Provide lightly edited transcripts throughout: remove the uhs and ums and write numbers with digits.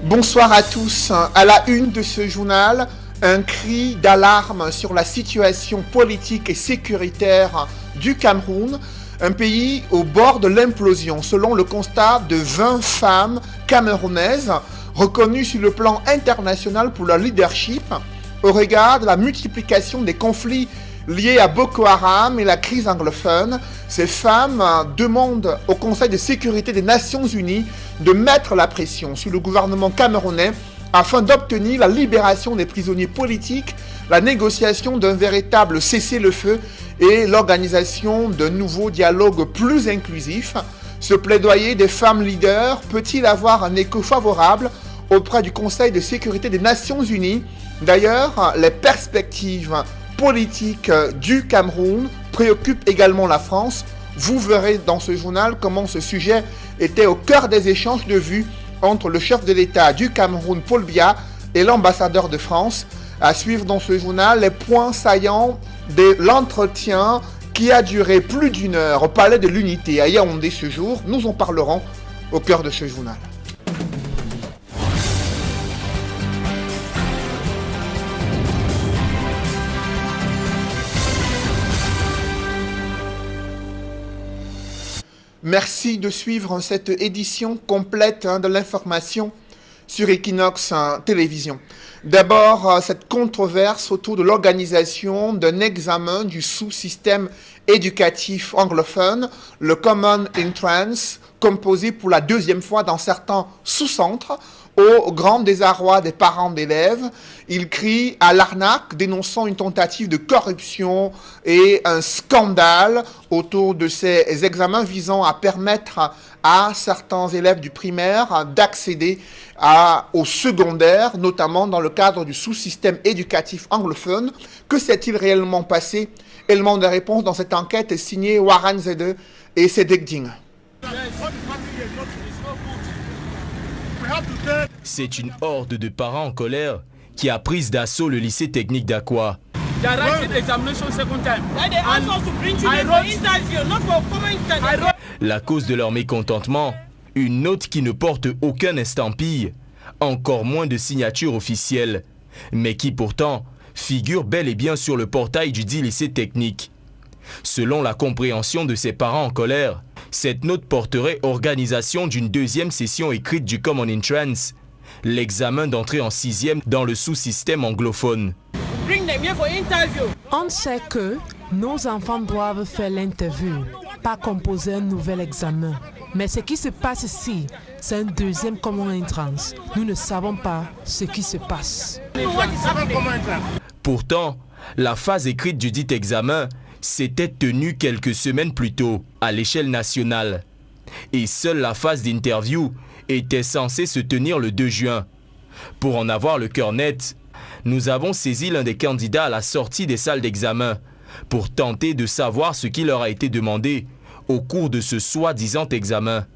Bonsoir à tous. À la une de ce journal, un cri d'alarme sur la situation politique et sécuritaire du Cameroun, un pays au bord de l'implosion, selon le constat de 20 femmes camerounaises reconnues sur le plan international pour leur leadership au regard de la multiplication des conflits liés à Boko Haram et la crise anglophone. Ces femmes demandent au Conseil de sécurité des Nations Unies de mettre la pression sur le gouvernement camerounais afin d'obtenir la libération des prisonniers politiques, la négociation d'un véritable cessez-le-feu et l'organisation d'un nouveau dialogue plus inclusif. Ce plaidoyer des femmes leaders peut-il avoir un écho favorable auprès du Conseil de sécurité des Nations Unies? D'ailleurs, les perspectives politiques du Cameroun préoccupent également la France. Vous verrez dans ce journal comment ce sujet était au cœur des échanges de vues entre le chef de l'État du Cameroun, Paul Biya, et l'ambassadeur de France. À suivre dans ce journal les points saillants de l'entretien qui a duré plus d'une heure au Palais de l'Unité à Yaoundé ce jour. Nous en parlerons au cœur de ce journal. Merci de suivre cette édition complète de l'information sur Equinox Télévision. D'abord, cette controverse autour de l'organisation d'un examen du sous-système éducatif anglophone, le Common Entrance, composé pour la deuxième fois dans certains sous-centres, au grand désarroi des parents d'élèves. Ils crient à l'arnaque, dénonçant une tentative de corruption et un scandale autour de ces examens visant à permettre à certains élèves du primaire d'accéder au secondaire, notamment dans le cadre du sous-système éducatif anglophone. Que s'est-il réellement passé? Élément de réponse dans cette enquête est signé Warren Zede et Cédric Ding. C'est une horde de parents en colère qui a pris d'assaut le lycée technique d'Akwa. La cause de leur mécontentement, une note qui ne porte aucun estampille, encore moins de signature officielle, mais qui pourtant figure bel et bien sur le portail du dit lycée technique. Selon la compréhension de ces parents en colère, cette note porterait organisation d'une deuxième session écrite du Common Entrance, l'examen d'entrée en 6e dans le sous-système anglophone. On sait que nos enfants doivent faire l'interview, pas composer un nouvel examen. Mais ce qui se passe ici, c'est un deuxième Common Entrance. Nous ne savons pas ce qui se passe. Pourtant, la phase écrite du dit examen s'était tenue quelques semaines plus tôt à l'échelle nationale. Et seule la phase d'interview était censée se tenir le 2 juin. Pour en avoir le cœur net, nous avons saisi l'un des candidats à la sortie des salles d'examen pour tenter de savoir ce qui leur a été demandé au cours de ce soi-disant examen.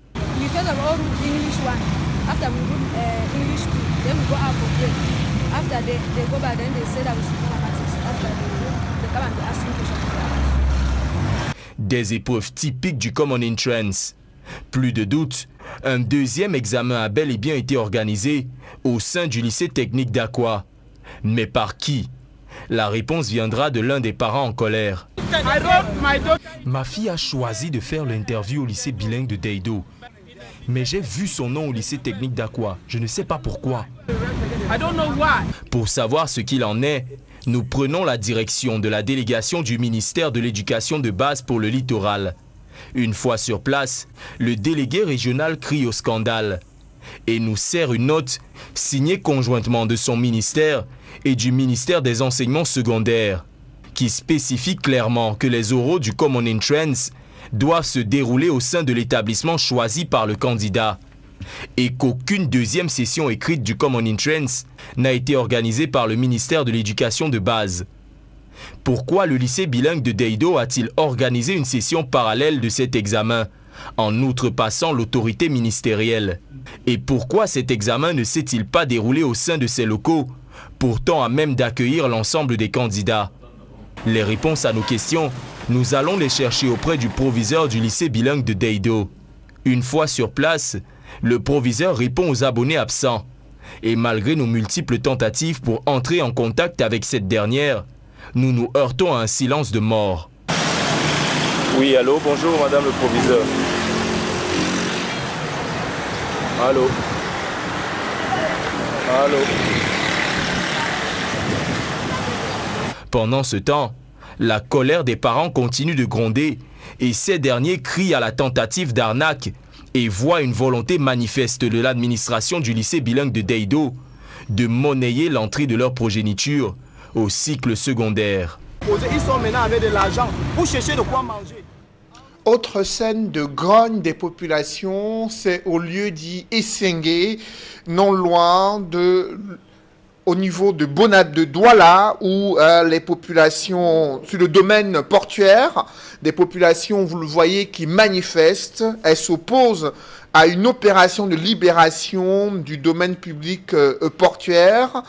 Des épreuves typiques du Common Entrance. Plus de doute, un deuxième examen a bel et bien été organisé au sein du lycée technique d'Akwa. Mais par qui? La réponse viendra de l'un des parents en colère. Ma fille a choisi de faire l'interview au lycée bilingue de Deido. Mais j'ai vu son nom au lycée technique d'Akwa. Je ne sais pas pourquoi. Pour savoir ce qu'il en est, nous prenons la direction de la délégation du ministère de l'Éducation de base pour le littoral. Une fois sur place, le délégué régional crie au scandale et nous sert une note signée conjointement de son ministère et du ministère des enseignements secondaires qui spécifie clairement que les oraux du Common Entrance doivent se dérouler au sein de l'établissement choisi par le candidat et qu'aucune deuxième session écrite du Common Entrance n'a été organisée par le ministère de l'Éducation de base. Pourquoi le lycée bilingue de Deido a-t-il organisé une session parallèle de cet examen, en outrepassant l'autorité ministérielle? Et pourquoi cet examen ne s'est-il pas déroulé au sein de ces locaux, pourtant à même d'accueillir l'ensemble des candidats? Les réponses à nos questions, nous allons les chercher auprès du proviseur du lycée bilingue de Deido. Une fois sur place, le proviseur répond aux abonnés absents Et malgré nos multiples tentatives pour entrer en contact avec cette dernière, nous nous heurtons à un silence de mort. Oui, allô, bonjour madame le proviseur. Allô. Allô. Pendant ce temps, la colère des parents continue de gronder et ces derniers crient à la tentative d'arnaque et voient une volonté manifeste de l'administration du lycée bilingue de Deido de monnayer l'entrée de leur progéniture au cycle secondaire. Ils sont maintenant avec de l'argent pour chercher de quoi manger. Autre scène de grogne des populations, c'est au lieu dit Essengue, non loin au niveau de de Douala, où les populations, sur le domaine portuaire, des populations, vous le voyez, qui manifestent, elles s'opposent à une opération de libération du domaine public portuaire.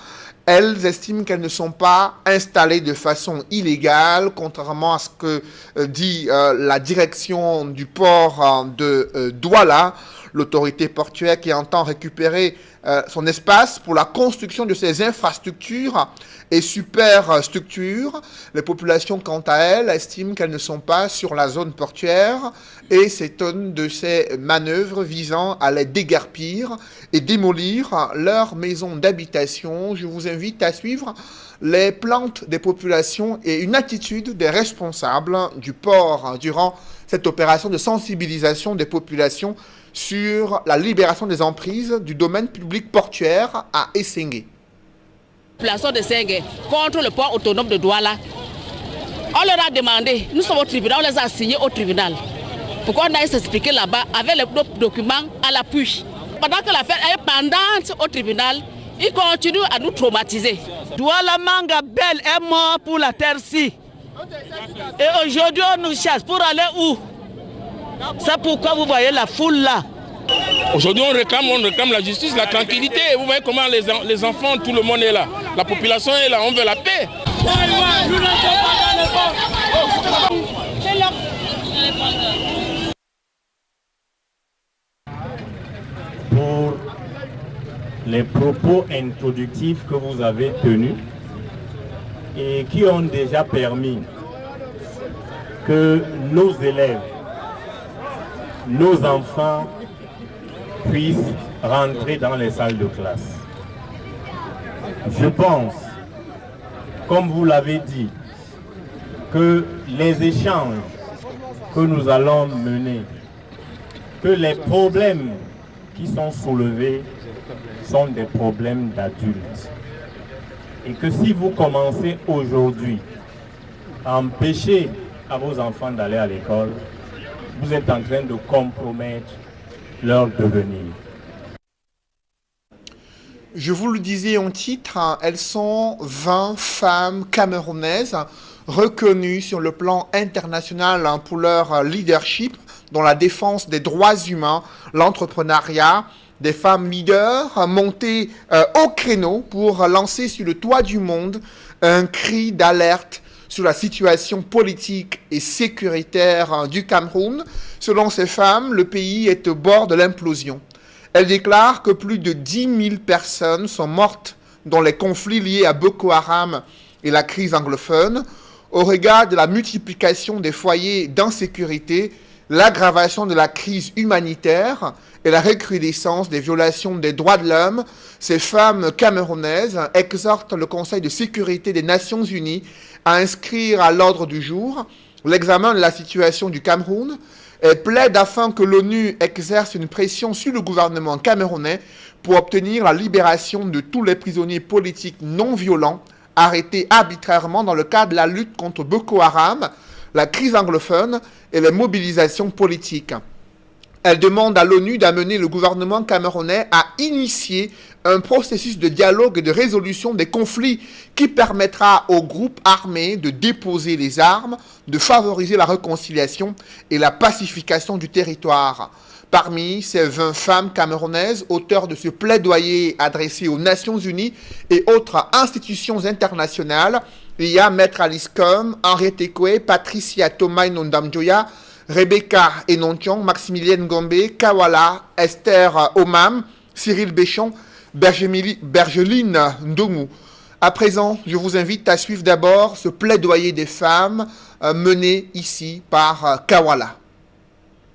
Elles estiment qu'elles ne sont pas installées de façon illégale, contrairement à ce que dit la direction du port de Douala, l'autorité portuaire qui entend récupérer son espace pour la construction de ces infrastructures et superstructures. Les populations, quant à elles, estiment qu'elles ne sont pas sur la zone portuaire et s'étonnent de ces manœuvres visant à les déguerpir et démolir leurs maisons d'habitation. Je vous invite à suivre les plaintes des populations et une attitude des responsables du port durant cette opération de sensibilisation des populations sur la libération des emprises du domaine public portuaire à Essengue. Population de Sengue contre le port autonome de Douala. On leur a demandé, nous sommes au tribunal, on les a assignés au tribunal. Pourquoi on a s'expliquer là-bas avec les documents à l'appui. Pendant que l'affaire est pendante au tribunal, ils continuent à nous traumatiser. Douala Manga Belle est mort pour la terre-ci. Et aujourd'hui, on nous chasse pour aller où? C'est pourquoi vous voyez la foule là. Aujourd'hui, on réclame la justice, la tranquillité. Vous voyez comment les enfants, tout le monde est là. La population est là, on veut la paix. Pour les propos introductifs que vous avez tenus et qui ont déjà permis que nos élèves, nos enfants puissent rentrer dans les salles de classe. Je pense, comme vous l'avez dit, que les échanges que nous allons mener, que les problèmes qui sont soulevés sont des problèmes d'adultes. Et que si vous commencez aujourd'hui à empêcher à vos enfants d'aller à l'école, vous êtes en train de compromettre leur devenir. Je vous le disais en titre, elles sont 20 femmes camerounaises reconnues sur le plan international pour leur leadership dans la défense des droits humains, l'entrepreneuriat, des femmes leaders montées au créneau pour lancer sur le toit du monde un cri d'alerte sur la situation politique et sécuritaire du Cameroun. Selon ces femmes, le pays est au bord de l'implosion. Elles déclarent que plus de 10 000 personnes sont mortes dans les conflits liés à Boko Haram et la crise anglophone. Au regard de la multiplication des foyers d'insécurité, l'aggravation de la crise humanitaire et la recrudescence des violations des droits de l'homme, ces femmes camerounaises exhortent le Conseil de sécurité des Nations Unies à inscrire à l'ordre du jour l'examen de la situation du Cameroun et plaident afin que l'ONU exerce une pression sur le gouvernement camerounais pour obtenir la libération de tous les prisonniers politiques non violents arrêtés arbitrairement dans le cadre de la lutte contre Boko Haram, la crise anglophone et les mobilisations politiques. Elle demande à l'ONU d'amener le gouvernement camerounais à initier un processus de dialogue et de résolution des conflits qui permettra aux groupes armés de déposer les armes, de favoriser la réconciliation et la pacification du territoire. Parmi ces 20 femmes camerounaises, auteurs de ce plaidoyer adressé aux Nations Unies et autres institutions internationales, il y a Maître Alice Com, Henriette Ekwe, Patricia Tomai Nondamjoya, Rebecca Enontion, Maximilienne Gombe, Kawala, Esther Omam, Cyril Béchon, Bergeline Ndomou. À présent, je vous invite à suivre d'abord ce plaidoyer des femmes mené ici par Kawala.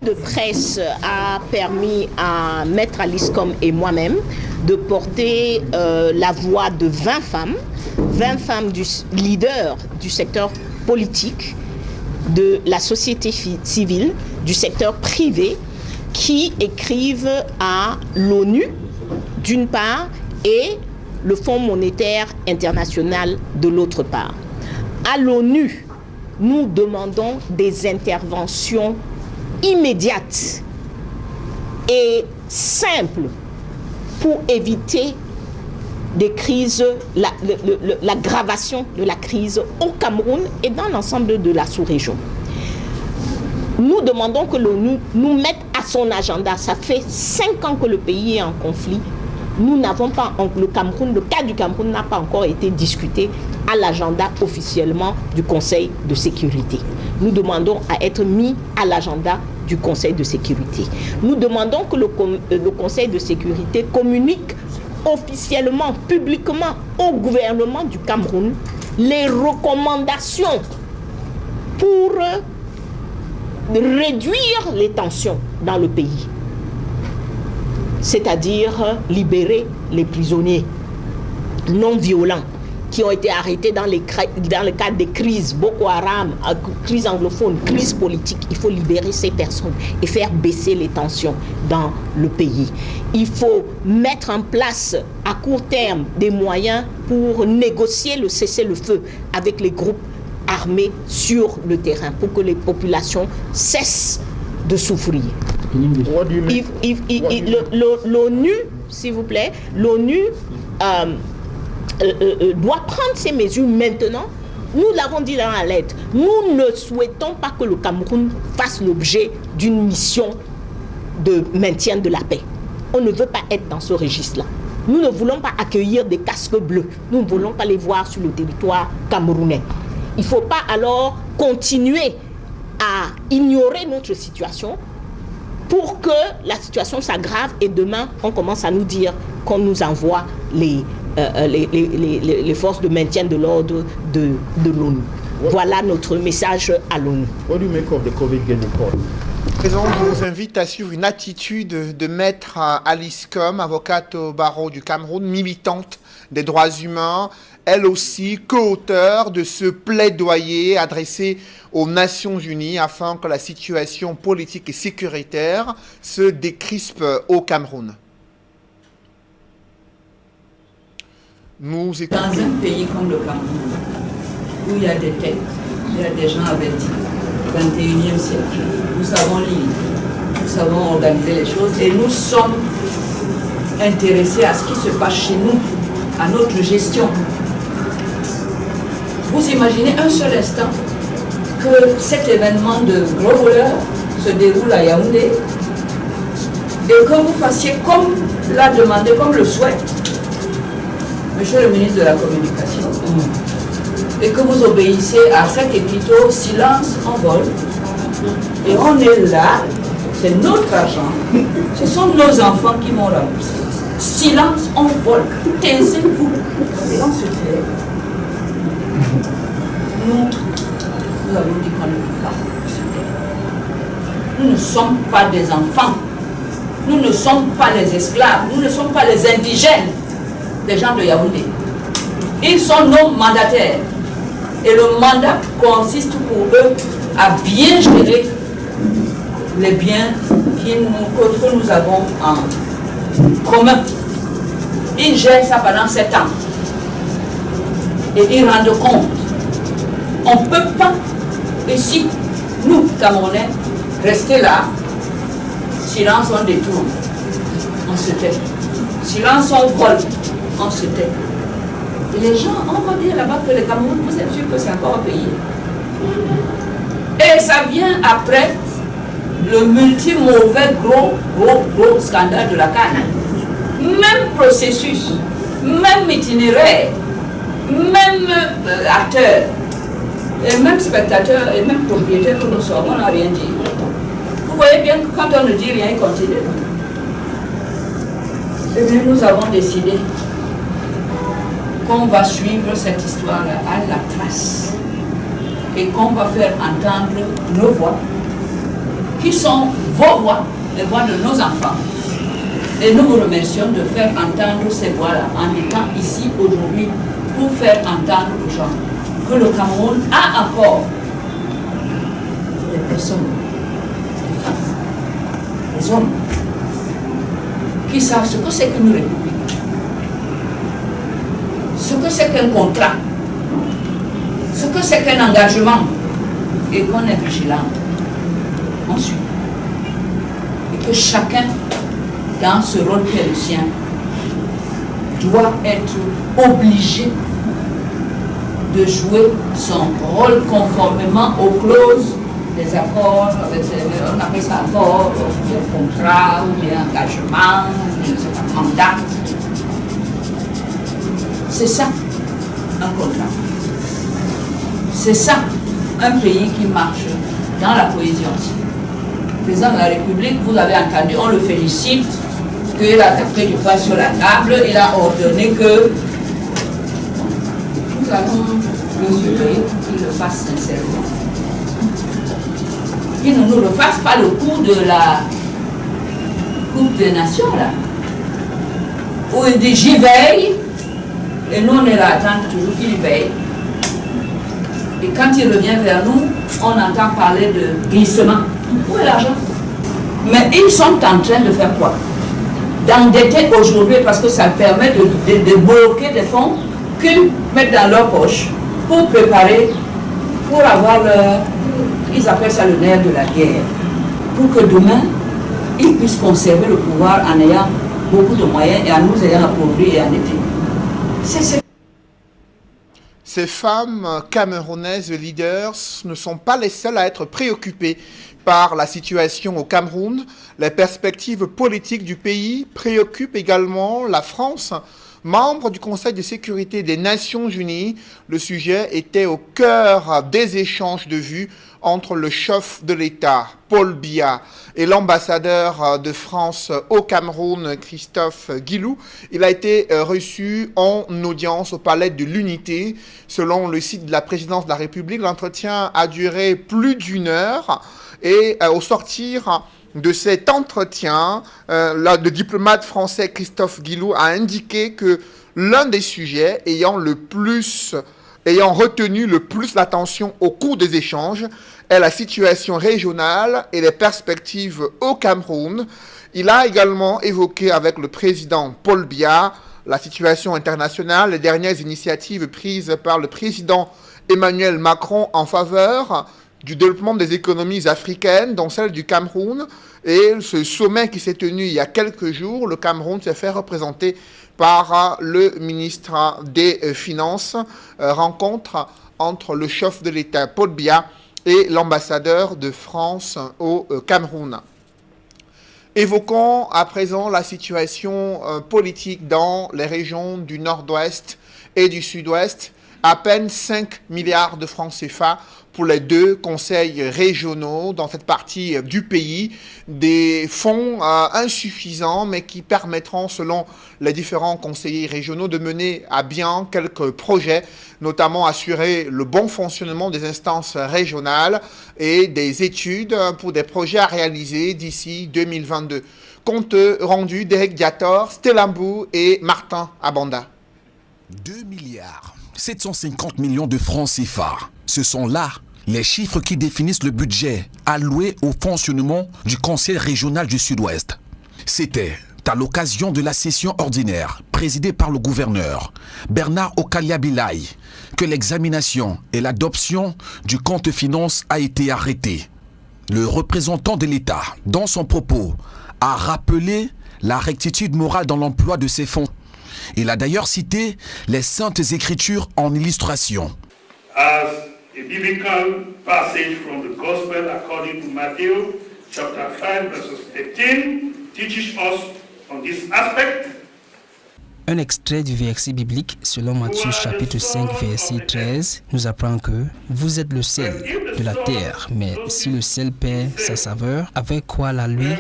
De presse a permis à Maître Aliscom et moi-même de porter la voix de 20 femmes leaders du secteur politique, de la société civile, du secteur privé, qui écrivent à l'ONU d'une part et le Fonds monétaire international de l'autre part. À l'ONU, nous demandons des interventions immédiates et simples pour éviter des crises, l'aggravation de la crise au Cameroun et dans l'ensemble de la sous-région. Nous demandons que l'ONU nous mette à son agenda. Ça fait 5 ans que le pays est en conflit. Nous n'avons pas, le cas du Cameroun n'a pas encore été discuté à l'agenda officiellement du Conseil de sécurité. Nous demandons à être mis à l'agenda du Conseil de sécurité. Nous demandons que le Conseil de sécurité communique officiellement, publiquement au gouvernement du Cameroun les recommandations pour réduire les tensions dans le pays. C'est-à-dire libérer les prisonniers non violents qui ont été arrêtés dans le cadre des crises Boko Haram, crise anglophone, crise politique. Il faut libérer ces personnes et faire baisser les tensions dans le pays. Il faut mettre en place à court terme des moyens pour négocier le cessez-le-feu avec les groupes armés sur le terrain pour que les populations cessent de souffrir. L'ONU, s'il vous plaît, l'ONU doit prendre ces mesures maintenant. Nous l'avons dit dans la lettre, nous ne souhaitons pas que le Cameroun fasse l'objet d'une mission de maintien de la paix. On ne veut pas être dans ce registre-là. Nous ne voulons pas accueillir des casques bleus. Nous ne voulons pas les voir sur le territoire camerounais. Il ne faut pas alors continuer à ignorer notre situation pour que la situation s'aggrave et demain on commence à nous dire qu'on nous envoie les forces de maintien de l'ordre de l'ONU. Voilà notre message à l'ONU. What do you make of the COVID report? Présent, je vous invite à suivre une attitude de Maître Aliscom, avocate au barreau du Cameroun, militante des droits humains, elle aussi co-auteure de ce plaidoyer adressé aux Nations Unies afin que la situation politique et sécuritaire se décrispe au Cameroun. Nous écoutons. Dans un pays comme le Cameroun, où il y a des têtes, il y a des gens avertis, 21e siècle, nous savons lire, nous savons organiser les choses et nous sommes intéressés à ce qui se passe chez nous, à notre gestion. Vous imaginez un seul instant que cet événement de gros voleurs se déroule à Yaoundé et que vous fassiez comme l'a demandé, comme le souhaite Monsieur le ministre de la Communication, et que vous obéissez à cet épître, silence en vol. Et on est là, c'est notre argent, ce sont nos enfants qui m'ont remboursé. Silence en vol, taisez-vous. Et on se fait. Nous avons dit qu'on ne peut pas se taire. Nous ne sommes pas des enfants, nous ne sommes pas les esclaves, nous ne sommes pas les indigènes des gens de Yaoundé. Ils sont nos mandataires. Et le mandat consiste pour eux à bien gérer les biens que nous avons en commun. Ils gèrent ça pendant 7 ans. Et ils rendent compte. On ne peut pas, ici, nous, Camerounais, rester là. Silence, on détourne. On se tait. Silence, on vole. On se tait. Et les gens, on va dire là-bas que le Cameroun, vous êtes sûr que c'est encore un pays. Et ça vient après le multi-mauvais gros scandale de la canne. Même processus, même itinéraire, même acteur, et même spectateur, et même propriétaire que nous sommes, on n'a rien dit. Vous voyez bien que quand on ne dit rien, il continue. Eh bien, nous avons décidé qu'on va suivre cette histoire-là à la trace et qu'on va faire entendre nos voix, qui sont vos voix, les voix de nos enfants. Et nous vous remercions de faire entendre ces voix-là en étant ici aujourd'hui pour faire entendre aux gens que le Cameroun a encore des personnes, des femmes, des hommes qui savent ce que c'est qu'une république, ce que c'est qu'un contrat, ce que c'est qu'un engagement, et qu'on est vigilant. On suit. Et que chacun, dans ce rôle qui est le sien, doit être obligé de jouer son rôle conformément aux clauses des accords, on appelle ça accord, des contrats, ou des engagements, des mandats. C'est ça, un contrat. C'est ça, un pays qui marche dans la cohésion. Le président de la République, vous avez entendu, on le félicite, qu'il a tapé du poing sur la table, il a ordonné que nous allons le surveiller pour qu'il le fasse sincèrement. Qu'il ne nous refasse pas le coup de la Coupe des Nations, là, où il dit j'y veille, et nous on est là à attendre toujours qu'il veille. Et quand il revient vers nous, on entend parler de glissement. Où est l'argent? Mais ils sont en train de faire quoi? D'endetter aujourd'hui parce que ça permet de bloquer des fonds qu'ils mettent dans leur poche pour préparer, pour avoir leur, ils appellent ça le nerf de la guerre, pour que demain, ils puissent conserver le pouvoir en ayant beaucoup de moyens et en nous ayant appauvris et endettés. Ces femmes camerounaises leaders ne sont pas les seules à être préoccupées par la situation au Cameroun. Les perspectives politiques du pays préoccupent également la France. Membre du Conseil de sécurité des Nations Unies, le sujet était au cœur des échanges de vues entre le chef de l'État, Paul Biya, et l'ambassadeur de France au Cameroun, Christophe Guilou. Il a été reçu en audience au Palais de l'Unité. Selon le site de la présidence de la République, l'entretien a duré plus d'1 heure. Et au sortir de cet entretien, le diplomate français Christophe Guilou a indiqué que l'un des sujets ayant retenu le plus l'attention au cours des échanges est la situation régionale et les perspectives au Cameroun. Il a également évoqué avec le président Paul Biya la situation internationale, les dernières initiatives prises par le président Emmanuel Macron en faveur du développement des économies africaines, dont celle du Cameroun. Et ce sommet qui s'est tenu il y a quelques jours, le Cameroun s'est fait représenter par le ministre des Finances. Rencontre entre le chef de l'État, Paul Biya, et l'ambassadeur de France au Cameroun. Évoquons à présent la situation politique dans les régions du nord-ouest et du sud-ouest. À peine 5 milliards de francs CFA pour les 2 conseils régionaux dans cette partie du pays. Des fonds insuffisants, mais qui permettront, selon les différents conseillers régionaux, de mener à bien quelques projets, notamment assurer le bon fonctionnement des instances régionales et des études pour des projets à réaliser d'ici 2022. Compte rendu d'Éric Diator, Stellambou et Martin Abanda. 2 milliards 750 millions de francs CFA. Ce sont là les chiffres qui définissent le budget alloué au fonctionnement du Conseil régional du Sud-Ouest. C'était à l'occasion de la session ordinaire présidée par le gouverneur Bernard Okalia-Bilaï que l'examination et l'adoption du compte finance a été arrêtée. Le représentant de l'État, dans son propos, a rappelé la rectitude morale dans l'emploi de ces fonds. Il a d'ailleurs cité les Saintes Écritures en illustration. As a biblical passage from the Gospel according to Matthew chapter 5 verses 15 teaches us on this aspect. Un extrait du verset biblique selon Matthieu chapitre 5 verset 13 nous apprend que vous êtes le sel de la terre, mais si le sel perd sa saveur, avec quoi la lui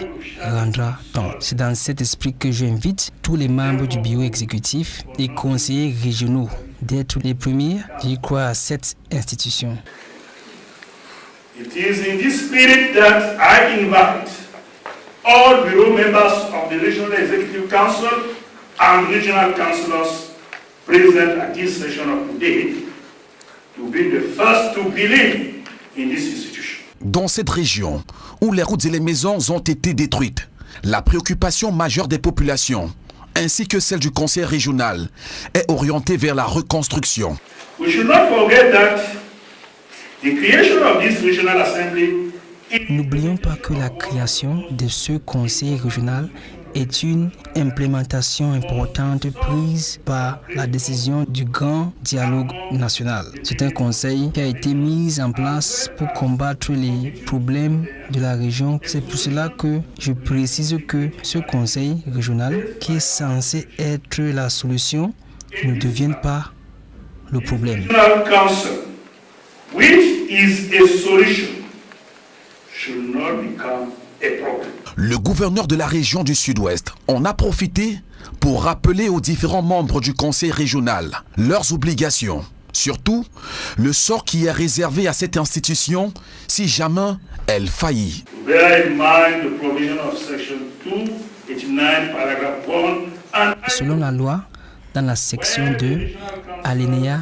rendra-t-on? C'est dans cet esprit que j'invite tous les membres du bureau exécutif et conseillers régionaux d'être les premiers d'y croire à cette institution. It is in this spirit that I invite all bureau members of the Regional Executive Council and regional councillors present at this session of today to be the first to believe in this institution. Dans cette région où les routes et les maisons ont été détruites, la préoccupation majeure des populations ainsi que celle du conseil régional est orientée vers la reconstruction. We should not forget that the creation of this regional assembly. N'oublions pas que la création de ce conseil régional est une implémentation importante prise par la décision du grand dialogue national. C'est un conseil qui a été mis en place pour combattre les problèmes de la région. C'est pour cela que je précise que ce conseil régional, qui est censé être la solution, ne devienne pas le problème. Which is a solution should not become a problem. Le gouverneur de la région du Sud-Ouest en a profité pour rappeler aux différents membres du conseil régional leurs obligations, surtout le sort qui est réservé à cette institution si jamais elle faillit. Bear in mind the provision of section 289 paragraph 1 and selon la loi, dans la section 2, alinéa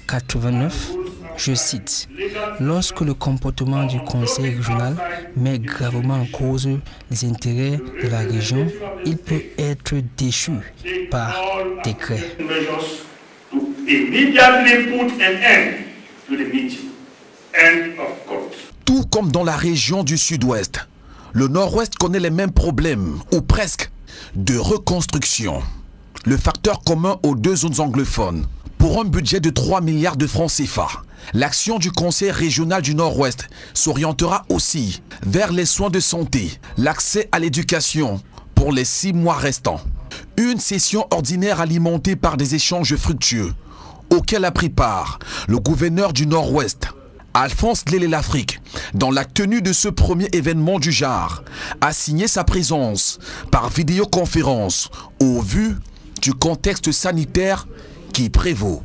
89, je cite, « Lorsque le comportement du conseil régional met gravement en cause les intérêts de la région, il peut être déchu par décret. » Tout comme dans la région du Sud-Ouest, le Nord-Ouest connaît les mêmes problèmes, ou presque, de reconstruction. Le facteur commun aux deux zones anglophones, pour un budget de 3 milliards de francs CFA, l'action du Conseil régional du Nord-Ouest s'orientera aussi vers les soins de santé, l'accès à l'éducation pour les 6 mois restants. Une session ordinaire alimentée par des échanges fructueux, auquel a pris part le gouverneur du Nord-Ouest, Alphonse Lélé-Lafrique, dans la tenue de ce premier événement du genre, a signé sa présence par vidéoconférence au vu du contexte sanitaire qui prévaut.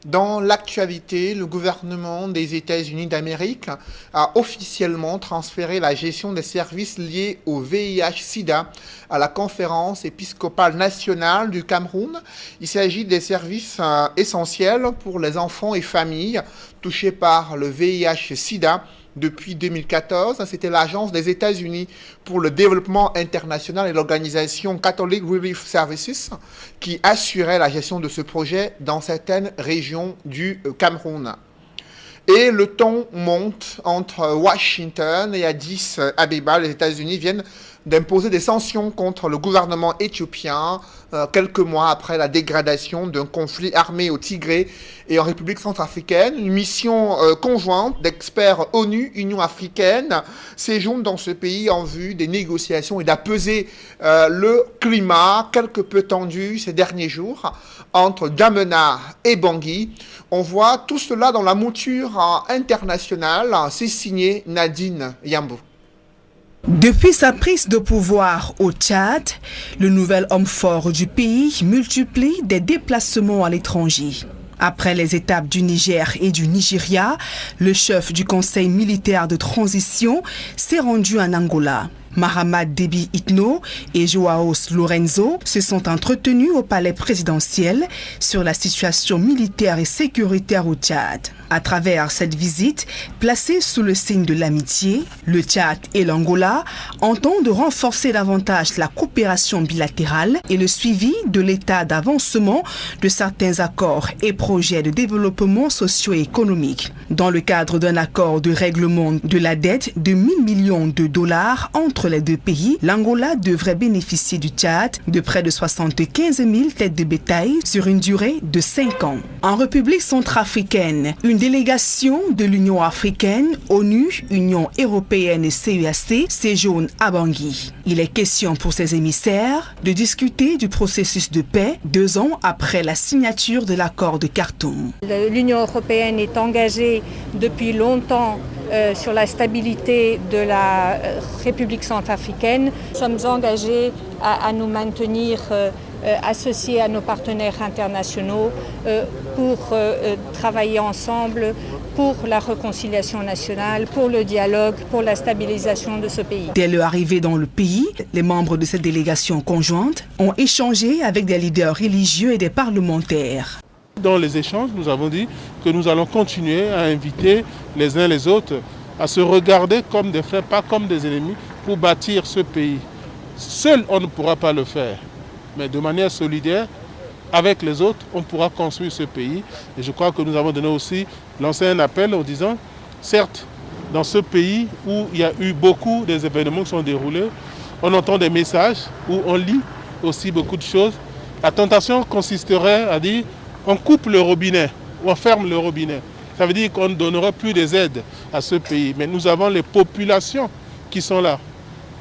Dans l'actualité, le gouvernement des États-Unis d'Amérique a officiellement transféré la gestion des services liés au VIH-Sida à la Conférence épiscopale nationale du Cameroun. Il s'agit des services essentiels pour les enfants et familles touchés par le VIH-Sida. Depuis 2014, c'était l'Agence des États-Unis pour le développement international et l'organisation Catholic Relief Services qui assurait la gestion de ce projet dans certaines régions du Cameroun. Et le ton monte entre Washington et Addis Abeba. Les États-Unis viennent d'imposer des sanctions contre le gouvernement éthiopien quelques mois après la dégradation d'un conflit armé au Tigré et en République centrafricaine. Une mission conjointe d'experts ONU, Union africaine, séjourne dans ce pays en vue des négociations et d'apaiser le climat quelque peu tendu ces derniers jours entre N'Djamena et Bangui. On voit tout cela dans la mouture internationale. C'est signé Nadine Yambo. Depuis sa prise de pouvoir au Tchad, le nouvel homme fort du pays multiplie des déplacements à l'étranger. Après les étapes du Niger et du Nigeria, le chef du Conseil militaire de transition s'est rendu en Angola. Mahamat Déby Itno et Joao Lorenzo se sont entretenus au palais présidentiel sur la situation militaire et sécuritaire au Tchad. À travers cette visite, placée sous le signe de l'amitié, le Tchad et l'Angola entendent renforcer davantage la coopération bilatérale et le suivi de l'état d'avancement de certains accords et projets de développement socio-économique. Dans le cadre d'un accord de règlement de la dette de 1 000 millions de dollars entre les deux pays, l'Angola devrait bénéficier du Tchad de près de 75 000 têtes de bétail sur une durée de 5 ans. En République centrafricaine, une délégation de l'Union africaine, ONU, Union européenne et CEAC séjourne à Bangui. Il est question pour ces émissaires de discuter du processus de paix 2 ans après la signature de l'accord de Khartoum. L'Union européenne est engagée depuis longtemps sur la stabilité de la République centrafricaine. Nous sommes engagés à nous maintenir associés à nos partenaires internationaux pour travailler ensemble pour la réconciliation nationale, pour le dialogue, pour la stabilisation de ce pays. Dès leur arrivée dans le pays, les membres de cette délégation conjointe ont échangé avec des leaders religieux et des parlementaires. Dans les échanges, nous avons dit que nous allons continuer à inviter les uns les autres à se regarder comme des frères, pas comme des ennemis, pour bâtir ce pays. Seul, on ne pourra pas le faire, mais de manière solidaire, avec les autres, on pourra construire ce pays. Et je crois que nous avons donné aussi, lancé un appel en disant, certes, dans ce pays où il y a eu beaucoup des événements qui sont déroulés, on entend des messages, où on lit aussi beaucoup de choses. La tentation consisterait à dire, on coupe le robinet, ou on ferme le robinet. Ça veut dire qu'on ne donnera plus des aides à ce pays. Mais nous avons les populations qui sont là.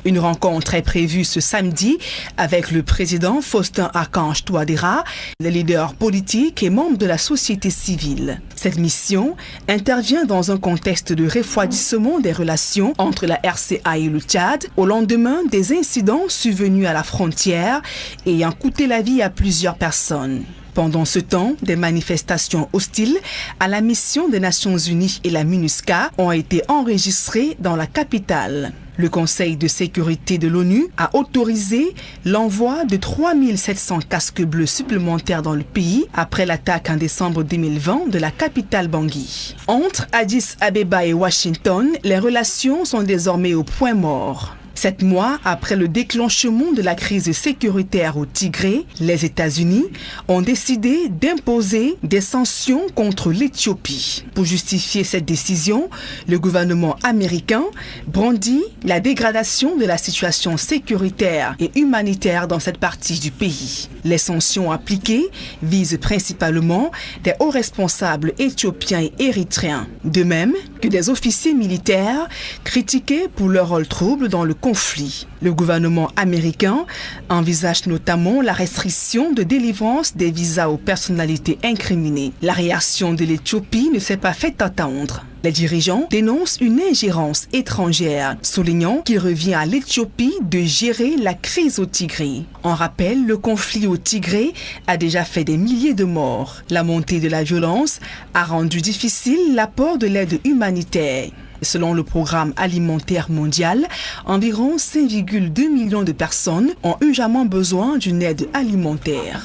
Une rencontre est prévue ce samedi avec le président Faustin-Archange Touadéra, les leaders politiques et membres de la société civile. Cette mission intervient dans un contexte de refroidissement des relations entre la RCA et le Tchad au lendemain des incidents survenus à la frontière ayant coûté la vie à plusieurs personnes. Pendant ce temps, des manifestations hostiles à la mission des Nations Unies et la MINUSCA ont été enregistrées dans la capitale. Le Conseil de sécurité de l'ONU a autorisé l'envoi de 3700 casques bleus supplémentaires dans le pays après l'attaque en décembre 2020 de la capitale Bangui. Entre Addis Abeba et Washington, les relations sont désormais au point mort. 7 mois après le déclenchement de la crise sécuritaire au Tigré, les États-Unis ont décidé d'imposer des sanctions contre l'Éthiopie. Pour justifier cette décision, le gouvernement américain brandit la dégradation de la situation sécuritaire et humanitaire dans cette partie du pays. Les sanctions appliquées visent principalement des hauts responsables éthiopiens et érythréens, de même que des officiers militaires critiqués pour leur rôle trouble dans le conflit. Le gouvernement américain envisage notamment la restriction de délivrance des visas aux personnalités incriminées. La réaction de l'Éthiopie ne s'est pas fait attendre. Les dirigeants dénoncent une ingérence étrangère, soulignant qu'il revient à l'Éthiopie de gérer la crise au Tigré. En rappel, le conflit au Tigré a déjà fait des milliers de morts. La montée de la violence a rendu difficile l'apport de l'aide humanitaire. Selon le Programme alimentaire mondial, environ 5,2 millions de personnes ont urgemment besoin d'une aide alimentaire.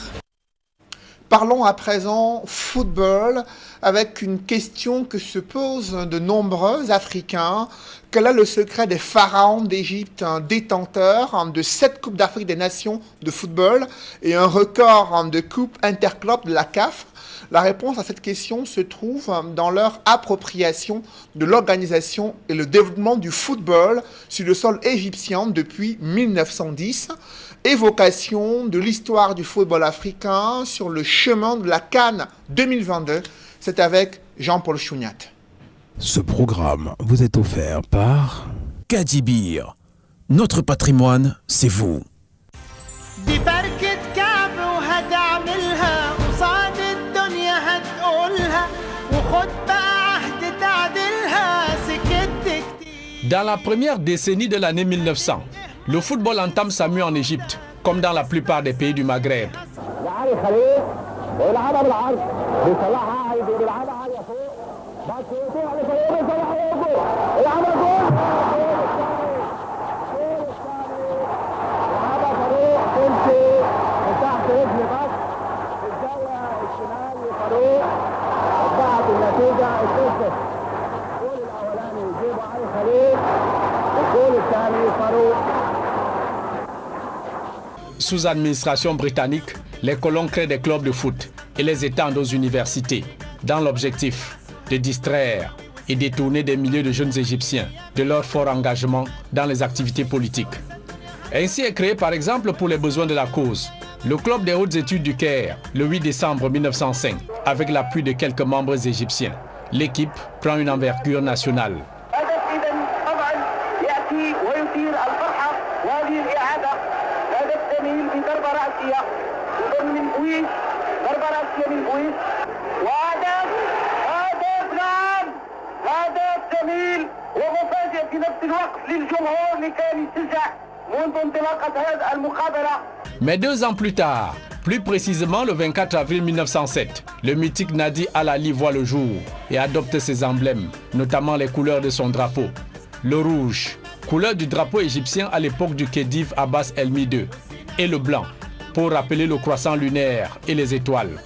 Parlons à présent football avec une question que se posent de nombreux Africains. Quel est le secret des pharaons d'Égypte, détenteurs de 7 Coupes d'Afrique des Nations de football et un record de Coupe Interclub de la CAF? La réponse à cette question se trouve dans leur appropriation de l'organisation et le développement du football sur le sol égyptien depuis 1910. Évocation de l'histoire du football africain sur le chemin de la CAN 2022. C'est avec Jean-Paul Chouniat. Ce programme vous est offert par Kadibir. Notre patrimoine, c'est vous. Dans la première décennie de l'année 1900, le football entame sa mue en Égypte, comme dans la plupart des pays du Maghreb. Sous administration britannique, les colons créent des clubs de foot et les étendent aux universités, dans l'objectif de distraire et détourner des milliers de jeunes Égyptiens de leur fort engagement dans les activités politiques. Ainsi est créé par exemple pour les besoins de la cause, le club des hautes études du Caire, le 8 décembre 1905, avec l'appui de quelques membres égyptiens. l'équipe prend une envergure nationale. Mais 2 ans plus tard, plus précisément le 24 avril 1907, le mythique Nadi Al-Ali voit le jour et adopte ses emblèmes, notamment les couleurs de son drapeau. Le rouge, couleur du drapeau égyptien à l'époque du Khedive Abbas Elmi II, et le blanc, pour rappeler le croissant lunaire et les étoiles.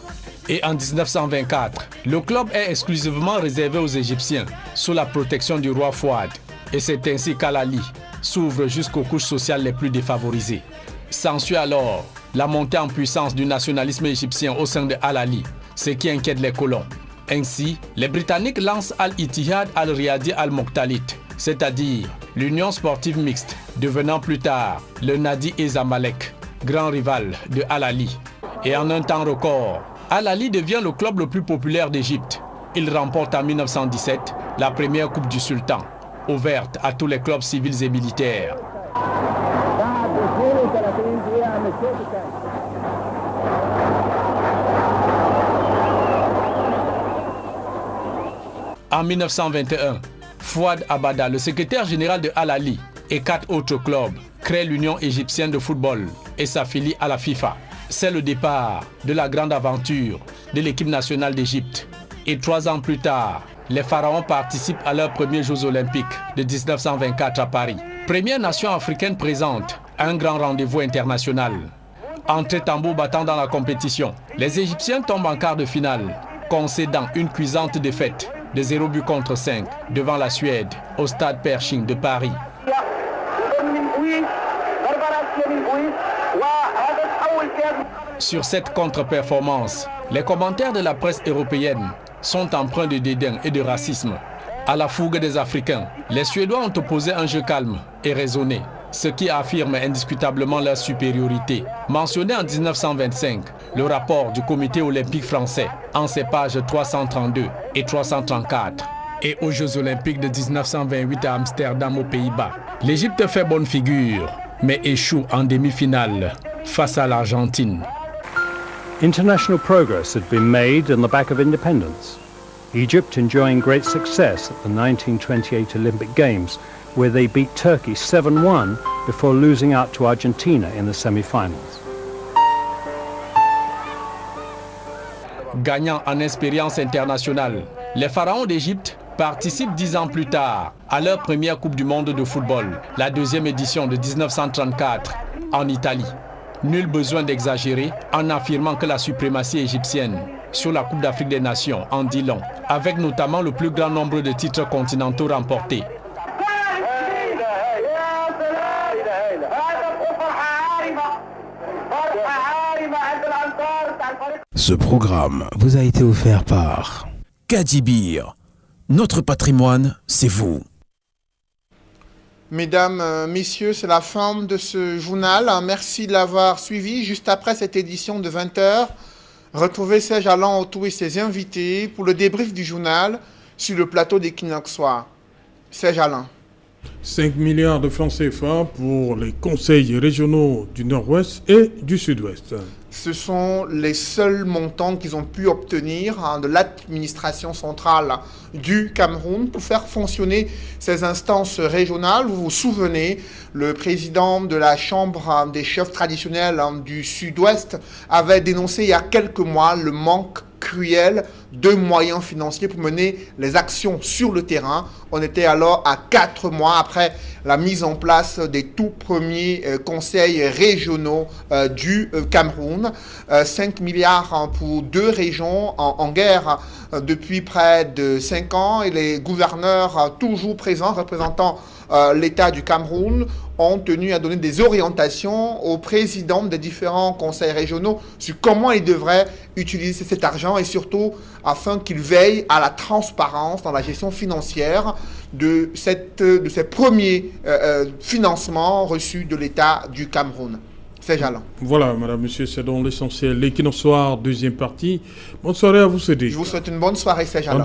Et en 1924, le club est exclusivement réservé aux Égyptiens, sous la protection du roi Fouad. Et c'est ainsi qu'Al-Ali s'ouvre jusqu'aux couches sociales les plus défavorisées. S'ensuit alors la montée en puissance du nationalisme égyptien au sein de Al-Ali, ce qui inquiète les colons. Ainsi, les Britanniques lancent Al-Ittihad Al-Riyadi Al-Muqtalit, c'est-à-dire l'Union sportive mixte, devenant plus tard le Nadi et Zamalek, grand rival de Al-Ali. Et en un temps record, Al-Ali devient le club le plus populaire d'Égypte. Il remporte en 1917 la première Coupe du Sultan, ouverte à tous les clubs civils et militaires. En 1921, Fouad Abada, le secrétaire général de Al-Ali et 4 autres clubs, crée l'Union égyptienne de football et s'affilie à la FIFA. C'est le départ de la grande aventure de l'équipe nationale d'Égypte. Et 3 ans plus tard, les Pharaons participent à leurs premiers Jeux olympiques de 1924 à Paris. Première nation africaine présente à un grand rendez-vous international. Entrée tambour battant dans la compétition, les Égyptiens tombent en quart de finale, concédant une cuisante défaite de 0 but contre 5 devant la Suède au stade Pershing de Paris. Sur cette contre-performance, les commentaires de la presse européenne sont empreints de dédain et de racisme. À la fougue des Africains, les Suédois ont opposé un jeu calme et raisonné, ce qui affirme indiscutablement leur supériorité. Mentionné en 1925, le rapport du Comité olympique français en ses pages 332 et 334. Et aux Jeux olympiques de 1928 à Amsterdam aux Pays-Bas, l'Égypte fait bonne figure, mais échoue en demi-finale face à l'Argentine. International progress had been made on the back of independence. Egypt enjoying great success at the 1928 Olympic Games, where they beat Turkey 7-1 before losing out to Argentina in the semi-finals. Gagnant en expérience internationale, les Pharaons d'Égypte participent 10 ans plus tard à leur première Coupe du Monde de football, la deuxième édition de 1934 en Italie. Nul besoin d'exagérer en affirmant que la suprématie égyptienne sur la Coupe d'Afrique des Nations en dit long, avec notamment le plus grand nombre de titres continentaux remportés. Ce programme vous a été offert par Kadibir. Notre patrimoine, c'est vous. Mesdames, messieurs, c'est la fin de ce journal. Merci de l'avoir suivi. Juste après cette édition de 20h, retrouvez Serge Alain Autou et ses invités pour le débrief du journal sur le plateau d'Equinox Soir. Serge Alain. 5 milliards de francs CFA pour les conseils régionaux du Nord-Ouest et du Sud-Ouest. Ce sont les seuls montants qu'ils ont pu obtenir de l'administration centrale du Cameroun pour faire fonctionner ces instances régionales. Vous vous souvenez, le président de la Chambre des chefs traditionnels du Sud-Ouest avait dénoncé il y a quelques mois le manque cruel de moyens financiers pour mener les actions sur le terrain. On était alors à 4 mois après la mise en place des tout premiers conseils régionaux du Cameroun. 5 milliards pour 2 régions en guerre depuis près de 5 ans et les gouverneurs toujours présents représentant l'État du Cameroun ont tenu à donner des orientations aux présidents des différents conseils régionaux sur comment ils devraient utiliser cet argent et surtout afin qu'ils veillent à la transparence dans la gestion financière de ces premiers financements reçus de l'État du Cameroun. C'est Jalan. Voilà, madame, monsieur, c'est donc l'essentiel. L'Equinox Soir, deuxième partie. Bonne soirée à vous, Cédric. Je vous souhaite une bonne soirée, c'est Jalan.